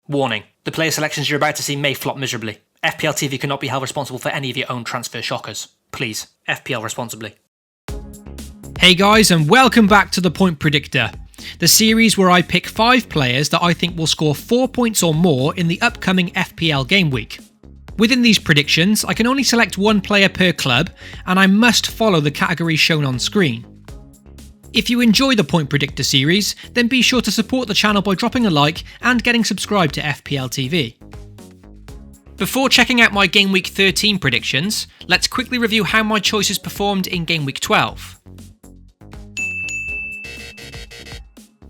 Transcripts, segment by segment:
Warning, the player selections you're about to see may flop miserably. FPL TV cannot be held responsible for any of your own transfer shockers. Please, FPL responsibly. Hey guys, and welcome back to the Point Predictor, the series where I pick 5 players that I think will score 4 points or more in the upcoming FPL Gameweek. Within these predictions, I can only select one player per club, and I must follow the categories shown on screen. If you enjoy the Point Predictor series, then be sure to support the channel by dropping a like and getting subscribed to FPL TV. Before checking out my Game Week 13 predictions, let's quickly review how my choices performed in Game Week 12.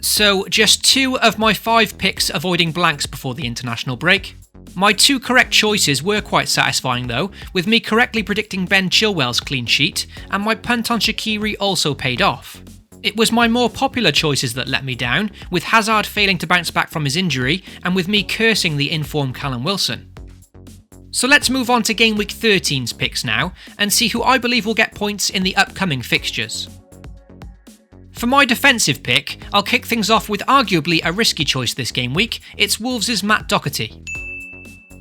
So, just 2 of my 5 picks avoiding blanks before the international break. My 2 correct choices were quite satisfying though, with me correctly predicting Ben Chilwell's clean sheet, and my punt on Shaqiri also paid off. It was my more popular choices that let me down, with Hazard failing to bounce back from his injury, and with me cursing the informed Callum Wilson. So let's move on to Game Week 13's picks now, and see who I believe will get points in the upcoming fixtures. For my defensive pick, I'll kick things off with arguably a risky choice this game week. It's Wolves' Matt Doherty.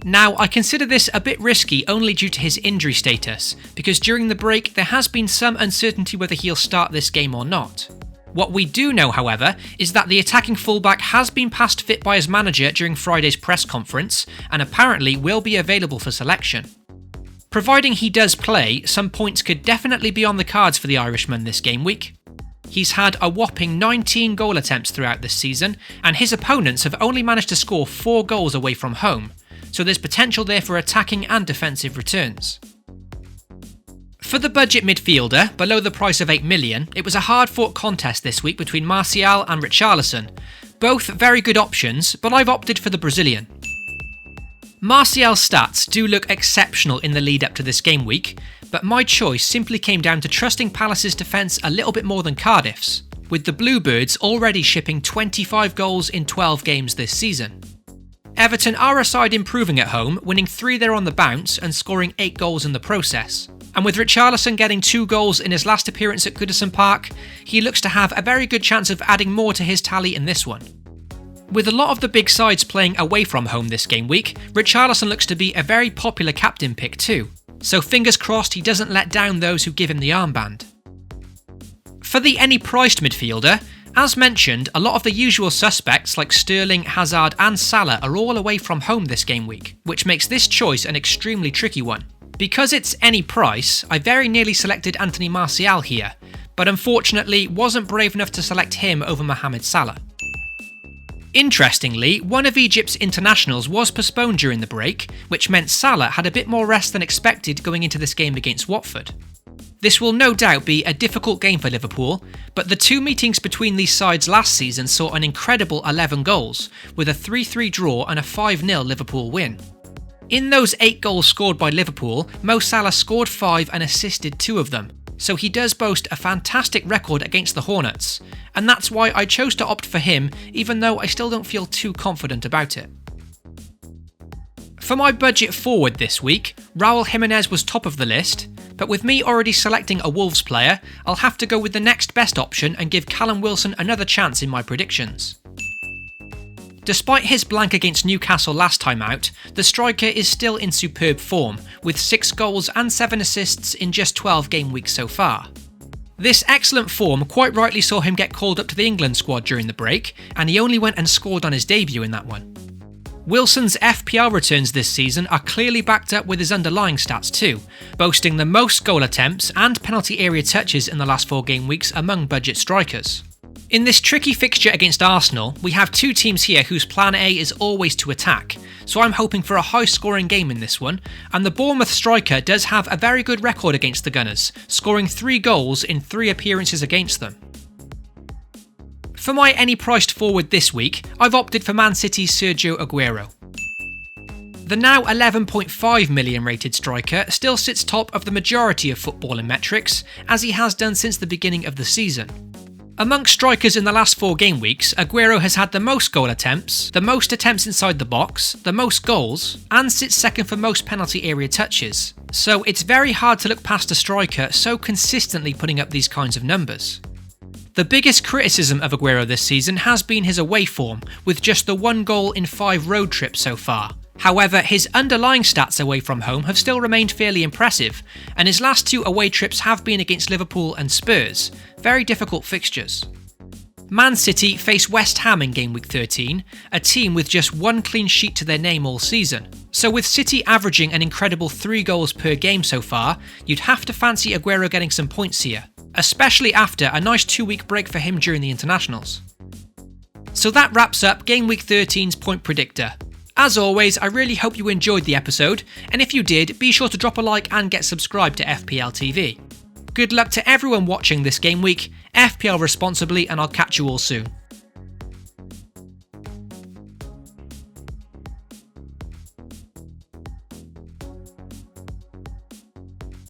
Now, I consider this a bit risky only due to his injury status, because during the break there has been some uncertainty whether he'll start this game or not. What we do know, however, is that the attacking fullback has been passed fit by his manager during Friday's press conference, and apparently will be available for selection. Providing he does play, some points could definitely be on the cards for the Irishman this game week. He's had a whopping 19 goal attempts throughout this season, and his opponents have only managed to score 4 goals away from home, so there's potential there for attacking and defensive returns. For the budget midfielder, below the price of 8 million, it was a hard-fought contest this week between Martial and Richarlison. Both very good options, but I've opted for the Brazilian. Martial's stats do look exceptional in the lead up to this game week, but my choice simply came down to trusting Palace's defence a little bit more than Cardiff's, with the Bluebirds already shipping 25 goals in 12 games this season. Everton are a side improving at home, winning 3 there on the bounce and scoring 8 goals in the process. And with Richarlison getting 2 goals in his last appearance at Goodison Park, he looks to have a very good chance of adding more to his tally in this one. With a lot of the big sides playing away from home this game week, Richarlison looks to be a very popular captain pick too, so fingers crossed he doesn't let down those who give him the armband. For the any-priced midfielder, as mentioned, a lot of the usual suspects like Sterling, Hazard and Salah are all away from home this game week, which makes this choice an extremely tricky one. Because it's any price, I very nearly selected Anthony Martial here, but unfortunately wasn't brave enough to select him over Mohamed Salah. Interestingly, one of Egypt's internationals was postponed during the break, which meant Salah had a bit more rest than expected going into this game against Watford. This will no doubt be a difficult game for Liverpool, but the 2 meetings between these sides last season saw an incredible 11 goals, with a 3-3 draw and a 5-0 Liverpool win. In those 8 goals scored by Liverpool, Mo Salah scored 5 and assisted 2 of them, so he does boast a fantastic record against the Hornets, and that's why I chose to opt for him, even though I still don't feel too confident about it. For my budget forward this week, Raul Jimenez was top of the list, but with me already selecting a Wolves player, I'll have to go with the next best option and give Callum Wilson another chance in my predictions. Despite his blank against Newcastle last time out, the striker is still in superb form, with 6 goals and 7 assists in just 12 game weeks so far. This excellent form quite rightly saw him get called up to the England squad during the break, and he only went and scored on his debut in that one. Wilson's FPL returns this season are clearly backed up with his underlying stats too, boasting the most goal attempts and penalty area touches in the last 4 game weeks among budget strikers. In this tricky fixture against Arsenal, we have 2 teams here whose plan A is always to attack, so I'm hoping for a high scoring game in this one, and the Bournemouth striker does have a very good record against the Gunners, scoring 3 goals in 3 appearances against them. For my any priced forward this week, I've opted for Man City's Sergio Aguero. The now 11.5 million rated striker still sits top of the majority of footballing metrics, as he has done since the beginning of the season. Amongst strikers in the last 4 game weeks, Aguero has had the most goal attempts, the most attempts inside the box, the most goals, and sits second for most penalty area touches. So it's very hard to look past a striker so consistently putting up these kinds of numbers. The biggest criticism of Aguero this season has been his away form, with just the 1 goal in 5 road trips so far. However, his underlying stats away from home have still remained fairly impressive, and his last 2 away trips have been against Liverpool and Spurs, very difficult fixtures. Man City face West Ham in Game Week 13, a team with just 1 clean sheet to their name all season. So with City averaging an incredible 3 goals per game so far, you'd have to fancy Aguero getting some points here, especially after a nice 2-week break for him during the internationals. So that wraps up Game Week 13's Point Predictor. As always, I really hope you enjoyed the episode, and if you did, be sure to drop a like and get subscribed to FPL TV. Good luck to everyone watching this game week, FPL responsibly, and I'll catch you all soon.